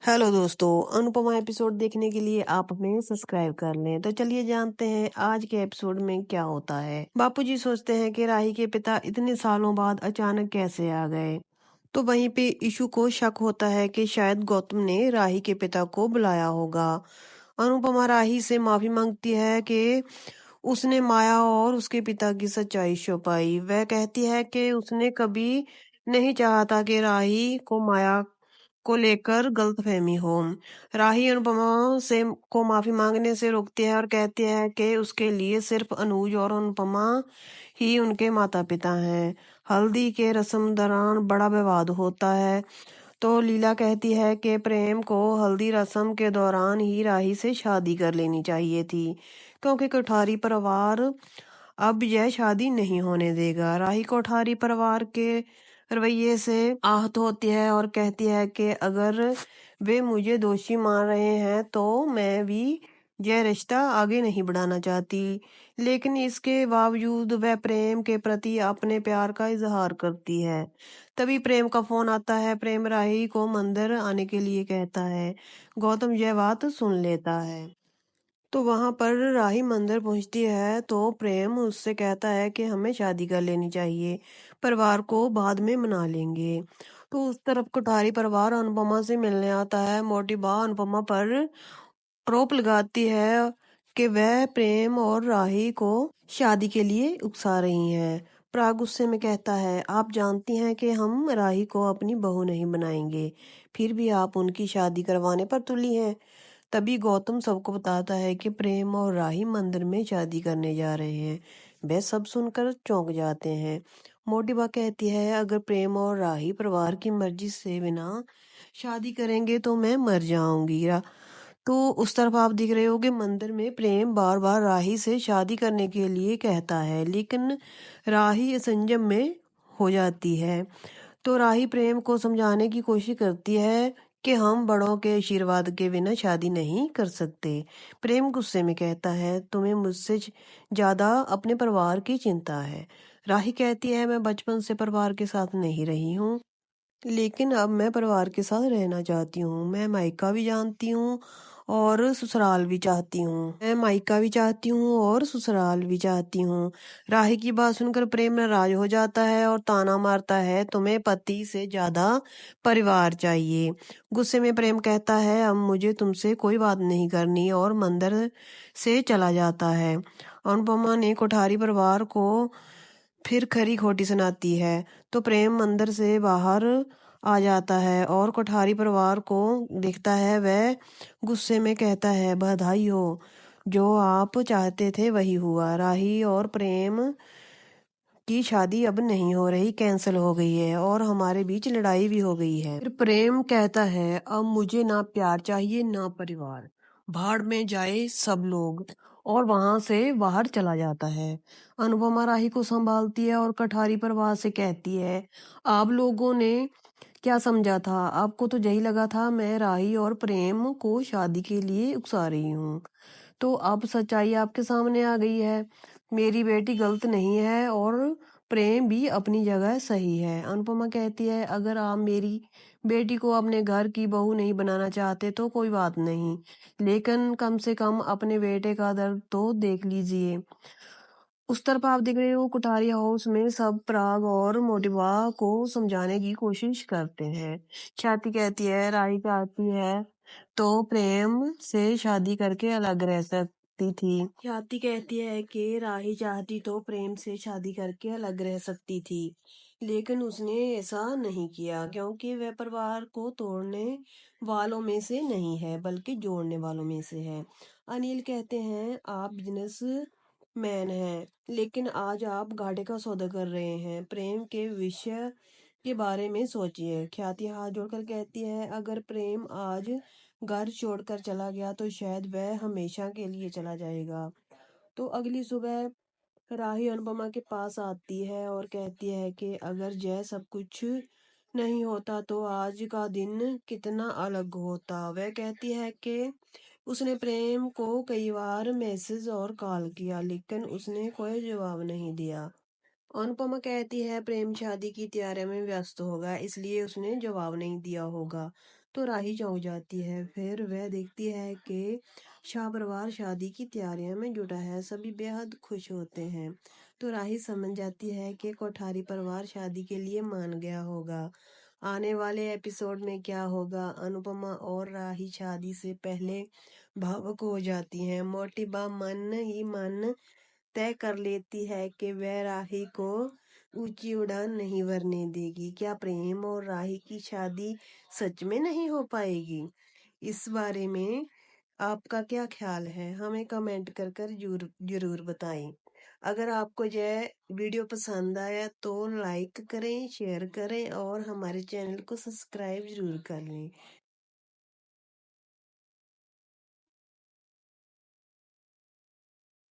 Hello दोस्तों, Anupama episode देखने के लिए आप हमें सब्सक्राइब कर लें। तो चलिए जानते हैं आज के एपिसोड में क्या होता है। बापूजी सोचते हैं कि राही के पिता इतने सालों बाद अचानक कैसे आ गए। तो वहीं पे ईशु को शक होता है कि शायद गौतम ने राही के पिता को बुलाया होगा। अनुपमा राही से माफी मांगती है कि उसने माया और उसके पिता की सच्चाई छुपाई। वह कहती है कि उसने कभी नहीं चाहा था कि राही को माया को लेकर गलतफहमी हो। राही अनुपमा से को माफी मांगने से रोकती है और कहती है कि उसके लिए सिर्फ अनुज और अनुपमा ही उनके माता पिता हैं। हल्दी के रस्म दौरान बड़ा विवाद होता है। तो लीला कहती है कि प्रेम को हल्दी रस्म के दौरान ही राही से शादी कर लेनी चाहिए थी, क्योंकि कोठारी परिवार अब यह शादी नहीं होने देगा। राही कोठारी परिवार के रवैये से आहत होती है और कहती है कि अगर वे मुझे दोषी मान रहे हैं तो मैं भी यह रिश्ता आगे नहीं बढ़ाना चाहती। लेकिन इसके बावजूद वह प्रेम के प्रति अपने प्यार का इजहार करती है। तभी प्रेम का फोन आता है। प्रेम राही को मंदिर आने के लिए कहता है। गौतम यह बात सुन लेता है। तो वहां पर राही मंदिर पहुंचती है तो प्रेम उससे कहता है कि हमें शादी कर लेनी चाहिए, परिवार को बाद में मना लेंगे। तो उस तरफ कोठारी परिवार अनुपमा से मिलने आता है। मोटी बा अनुपमा पर आरोप लगाती है कि वह प्रेम और राही को शादी के लिए उकसा रही हैं। प्राग गुस्से में कहता है, आप जानती हैं कि हम राही को अपनी बहू नहीं बनाएंगे, फिर भी आप उनकी शादी करवाने पर तुली हैं। तभी गौतम सबको बताता है कि प्रेम और राही मंदिर में शादी करने जा रहे हैं। वे सब सुनकर चौंक जाते हैं। मोटी बा कहती है, अगर प्रेम और राही परिवार की मर्जी से बिना शादी करेंगे तो मैं मर जाऊंगी। तो उस तरफ आप दिख रहे हो कि मंदिर में प्रेम बार बार राही से शादी करने के लिए कहता है, लेकिन राही असंजम में हो जाती है। तो राही प्रेम को समझाने की कोशिश करती है कि हम बड़ों के आशीर्वाद के बिना शादी नहीं कर सकते। प्रेम गुस्से में कहता है, तुम्हें मुझसे ज्यादा अपने परिवार की चिंता है। राही कहती है, मैं बचपन से परिवार के साथ नहीं रही हूँ, लेकिन अब मैं परिवार के साथ रहना चाहती हूँ। मैं मायका भी जानती हूँ और ससुराल भी चाहती हूँ। मैं मायका भी चाहती हूँ और ससुराल भी चाहती हूँ। राही की बात सुनकर प्रेम नाराज हो जाता है और ताना मारता है, तुम्हें पति से ज्यादा परिवार चाहिए। गुस्से में प्रेम कहता है, अब मुझे तुमसे कोई बात नहीं करनी, और मंदिर से चला जाता है। अनुपमा ने कोठारी परिवार को फिर खरी खोटी सुनाती है। तो प्रेम मंदिर से बाहर आ जाता है और कोठारी परिवार को देखता है। वह गुस्से में कहता है, बधाई हो, जो आप चाहते थे वही हुआ। राही और प्रेम की शादी अब नहीं हो रही, कैंसिल हो गई है और हमारे बीच लड़ाई भी हो गई है। फिर प्रेम कहता है, अब मुझे ना प्यार चाहिए ना परिवार, भाड़ में जाए सब लोग, और वहां से बाहर चला जाता है। अनुपमा राही को संभालती है और कठारी परिवार से कहती है, आप लोगों ने क्या समझा था? आपको तो यही लगा था मैं राही और प्रेम को शादी के लिए उकसा रही हूँ। तो अब सच्चाई आपके सामने आ गई है। मेरी बेटी गलत नहीं है और प्रेम भी अपनी जगह सही है। अनुपमा कहती है, अगर आप मेरी बेटी को अपने घर की बहू नहीं बनाना चाहते तो कोई बात नहीं, लेकिन कम से कम अपने बेटे का दर्द तो देख लीजिए। उस तरफ आप देख रहे हो कुठारी हाउस में सब पराग और मोटिवा को समझाने की कोशिश करते हैं। ख्याति कहती है, राही चाहती है तो प्रेम से शादी करके अलग रह सकती थी। ख्याति कहती है कि राही चाहती तो प्रेम से शादी करके अलग रह सकती थी, लेकिन उसने ऐसा नहीं किया, क्योंकि वह परिवार को तोड़ने वालों में से नहीं है बल्कि जोड़ने वालों में से है। अनिल कहते हैं, आप बिजनेस मैन हैं, लेकिन आज आप घाटे का सौदा कर रहे हैं। प्रेम के विषय के बारे में सोचिए। ख्याति हाथ जोड़कर कहती है, अगर प्रेम आज घर छोड़कर चला गया तो शायद वह हमेशा के लिए चला जाएगा। तो अगली सुबह राही अनुपमा के पास आती है और कहती है कि अगर यह सब कुछ नहीं होता तो आज का दिन कितना अलग होता। वह कहती है कि उसने प्रेम को कई बार मैसेज और कॉल किया, लेकिन उसने कोई जवाब नहीं दिया। अनुपमा कहती है, प्रेम शादी की तैयारी में व्यस्त होगा, इसलिए उसने जवाब नहीं दिया होगा। तो राही चौंक जाती है। फिर वह देखती है कि शाह परिवार शादी की तैयारियों में जुटा है। सभी बेहद खुश होते हैं। तो राही समझ जाती है कि कोठारी परिवार शादी के लिए मान गया होगा। आने वाले एपिसोड में क्या होगा? अनुपमा और राही शादी से पहले भावुक हो जाती हैं। मोटी बा मन ही मन तय कर लेती है कि वह राही को ऊंची उड़ान नहीं भरने देगी। क्या प्रेम और राही की शादी सच में नहीं हो पाएगी? इस बारे में आपका क्या ख्याल है? हमें कमेंट कर कर जरूर बताएं। अगर आपको यह वीडियो पसंद आया तो लाइक करें, शेयर करें और हमारे चैनल को सब्सक्राइब जरूर कर लें।